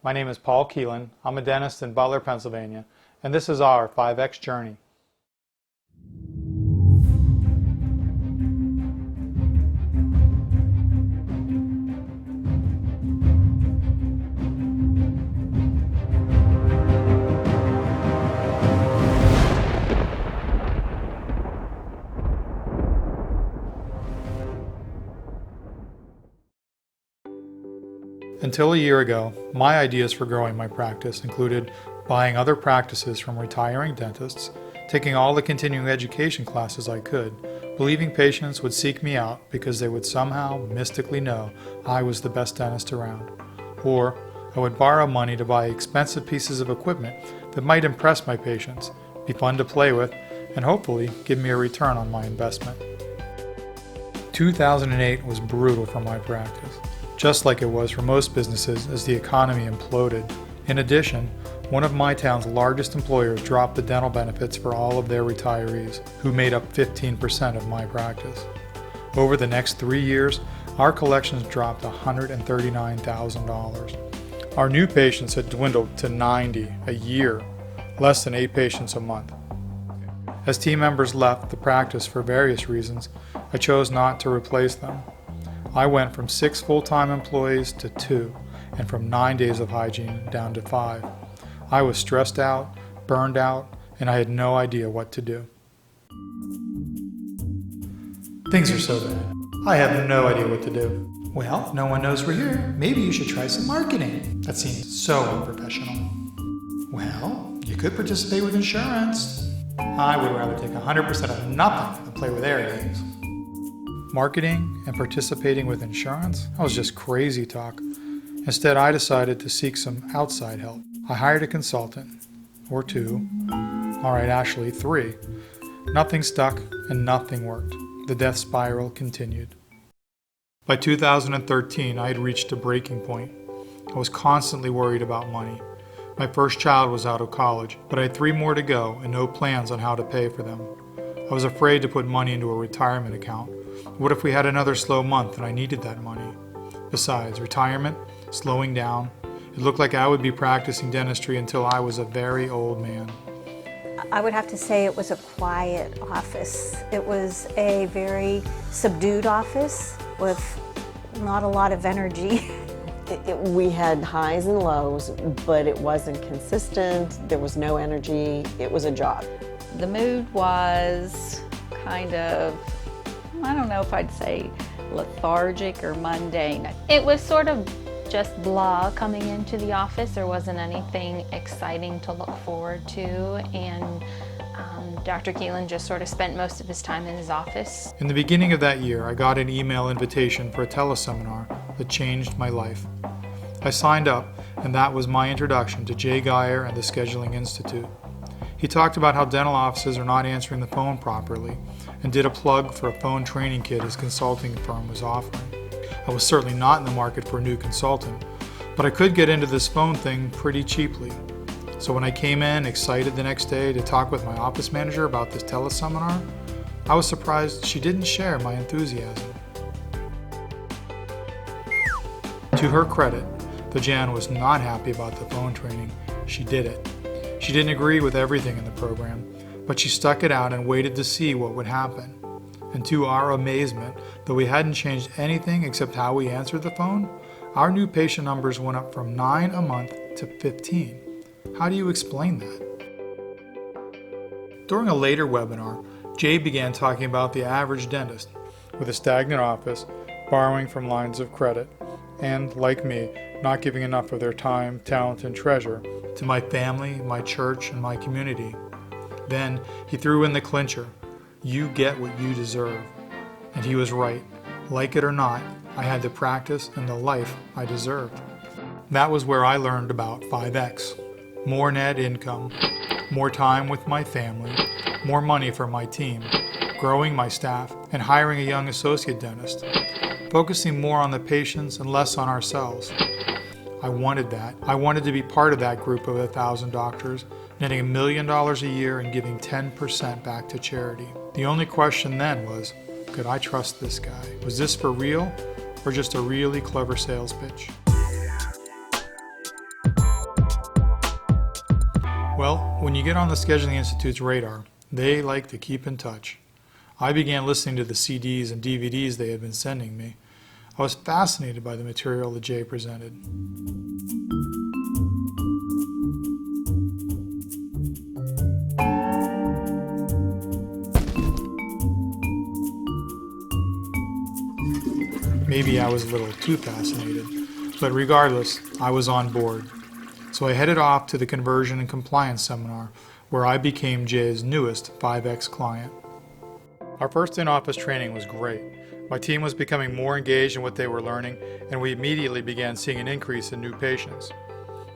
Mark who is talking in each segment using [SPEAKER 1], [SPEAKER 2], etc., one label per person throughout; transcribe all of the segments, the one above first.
[SPEAKER 1] My name is Paul Keelan. I'm a dentist in Butler, Pennsylvania, and this is our 5X journey. Until a year ago, my ideas for growing my practice included buying other practices from retiring dentists, taking all the continuing education classes I could, believing patients would seek me out because they would somehow mystically know I was the best dentist around, or I would borrow money to buy expensive pieces of equipment that might impress my patients, be fun to play with, and hopefully give me a return on my investment. 2008 was brutal for my practice, just like it was for most businesses as the economy imploded. In addition, one of my town's largest employers dropped the dental benefits for all of their retirees, who made up 15% of my practice. Over the next 3 years, our collections dropped $139,000. Our new patients had dwindled to 90 a year, less than 8 patients a month. As team members left the practice for various reasons, I chose not to replace them. I went from 6 full-time employees to 2, and from 9 days of hygiene down to 5. I was stressed out, burned out, and I had no idea what to do. Things are so bad. I have no idea what to do. Well, if no one knows we're here, maybe you should try some marketing. That seems so unprofessional. Well, you could participate with insurance. I would rather take 100% of nothing than play with air games. Marketing and participating with insurance? That was just crazy talk. Instead, I decided to seek some outside help. I hired a consultant, or 2. Alright, actually 3. Nothing stuck and nothing worked. The death spiral continued. By 2013, I had reached a breaking point. I was constantly worried about money. My first child was out of college, but I had 3 more to go and no plans on how to pay for them. I was afraid to put money into a retirement account. What if we had another slow month and I needed that money? Besides, retirement, slowing down, it looked like I would be practicing dentistry until I was a very old man.
[SPEAKER 2] I would have to say it was a quiet office. It was a very subdued office with not a lot of energy.
[SPEAKER 3] We had highs and lows, but it wasn't consistent. There was no energy. It was a job.
[SPEAKER 4] The mood was kind of, I don't know if I'd say lethargic or mundane. It was sort of just blah coming into the office. There wasn't anything exciting to look forward to, and Dr. Keelan just sort of spent most of his time in his office.
[SPEAKER 1] In the beginning of that year, I got an email invitation for a teleseminar that changed my life. I signed up, and that was my introduction to Jay Geyer and the Scheduling Institute. He talked about how dental offices are not answering the phone properly, and did a plug for a phone training kit his consulting firm was offering. I was certainly not in the market for a new consultant, but I could get into this phone thing pretty cheaply. So when I came in excited the next day to talk with my office manager about this teleseminar, I was surprised she didn't share my enthusiasm. To her credit, though Jan was not happy about the phone training, she did it. She didn't agree with everything in the program, but she stuck it out and waited to see what would happen. And to our amazement, though we hadn't changed anything except how we answered the phone, our new patient numbers went up from 9 a month to 15. How do you explain that? During a later webinar, Jay began talking about the average dentist with a stagnant office, borrowing from lines of credit, and, like me, not giving enough of their time, talent, and treasure to my family, my church, and my community. Then he threw in the clincher, "You get what you deserve." And he was right. Like it or not, I had the practice and the life I deserved. That was where I learned about 5X. More net income, more time with my family, more money for my team, growing my staff, and hiring a young associate dentist, focusing more on the patients and less on ourselves. I wanted that. I wanted to be part of that group of 1,000 doctors, netting $1 million a year and giving 10% back to charity. The only question then was, could I trust this guy? Was this for real or just a really clever sales pitch? Well, when you get on the Scheduling Institute's radar, they like to keep in touch. I began listening to the CDs and DVDs they had been sending me. I was fascinated by the material that Jay presented. Maybe I was a little too fascinated, but regardless, I was on board. So I headed off to the Conversion and Compliance Seminar, where I became Jay's newest 5X client. Our first in-office training was great. My team was becoming more engaged in what they were learning, and we immediately began seeing an increase in new patients.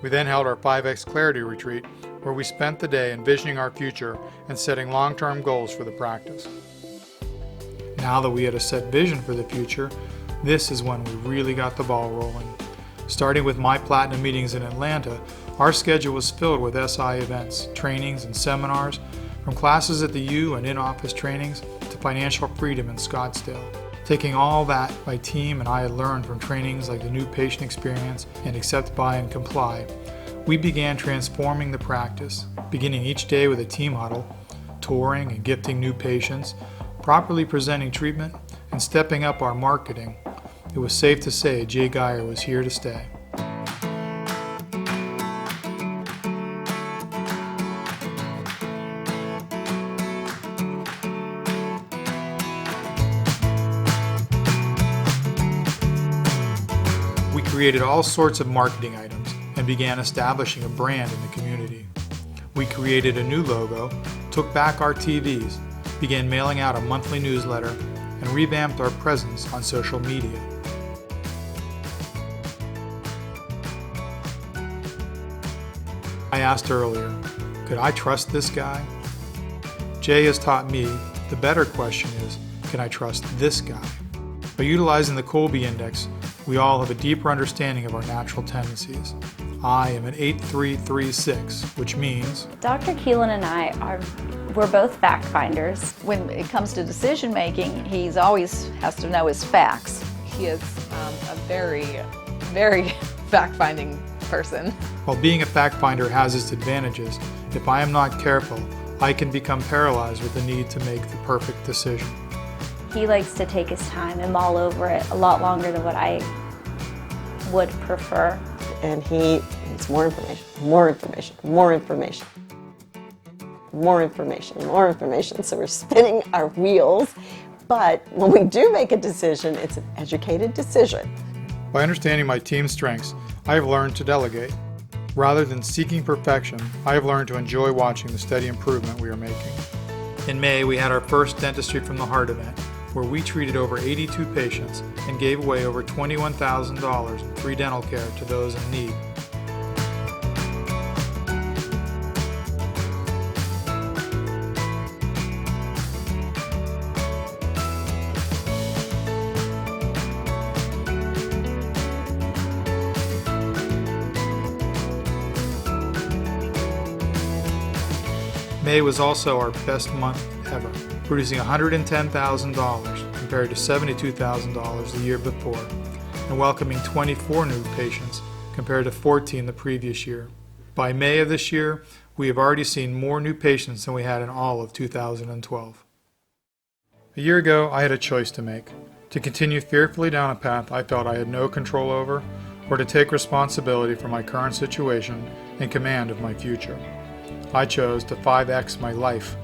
[SPEAKER 1] We then held our 5X Clarity Retreat, where we spent the day envisioning our future and setting long-term goals for the practice. Now that we had a set vision for the future, this is when we really got the ball rolling. Starting with my Platinum meetings in Atlanta, our schedule was filled with SI events, trainings, and seminars, from classes at the U and in-office trainings to financial freedom in Scottsdale. Taking all that my team and I had learned from trainings like the New Patient Experience and Accept, Buy, and Comply, we began transforming the practice, beginning each day with a team huddle, touring and gifting new patients, properly presenting treatment, and stepping up our marketing. It was safe to say Jay Geyer was here to stay. We created all sorts of marketing items and began establishing a brand in the community. We created a new logo, took back our TVs, began mailing out a monthly newsletter, and revamped our presence on social media. I asked earlier, could I trust this guy? Jay has taught me the better question is, can I trust this guy? By utilizing the Colby Index, we all have a deeper understanding of our natural tendencies. I am an 8336, which means
[SPEAKER 4] Dr. Keelan and we're both fact finders. When it comes to decision making, he's always has to know his facts.
[SPEAKER 5] He is a very, very fact-finding person.
[SPEAKER 1] while being a fact finder has its advantages, if I am not careful, I can become paralyzed with the need to make the perfect decision.
[SPEAKER 2] He likes to take his time and mull over it a lot longer than what I would prefer.
[SPEAKER 3] And he needs more information, more information, more information, more information, more information. So we're spinning our wheels. But when we do make a decision, it's an educated decision.
[SPEAKER 1] By understanding my team's strengths, I have learned to delegate. Rather than seeking perfection, I have learned to enjoy watching the steady improvement we are making. In May, we had our first Dentistry from the Heart event, where we treated over 82 patients and gave away over $21,000 in free dental care to those in need. May was also our best month ever, producing $110,000 compared to $72,000 the year before, and welcoming 24 new patients compared to 14 the previous year. By May of this year, we have already seen more new patients than we had in all of 2012. A year ago, I had a choice to make: to continue fearfully down a path I felt I had no control over, or to take responsibility for my current situation and command of my future. I chose to 5X my life.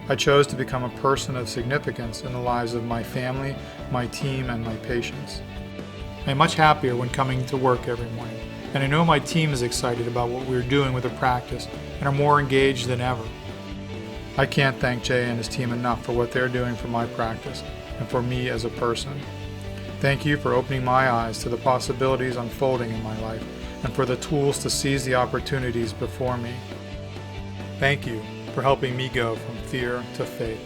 [SPEAKER 1] I chose to become a person of significance in the lives of my family, my team, and my patients. I am much happier when coming to work every morning, and I know my team is excited about what we are doing with the practice and are more engaged than ever. I can't thank Jay and his team enough for what they're doing for my practice and for me as a person. Thank you for opening my eyes to the possibilities unfolding in my life and for the tools to seize the opportunities before me. Thank you for helping me go from fear to faith.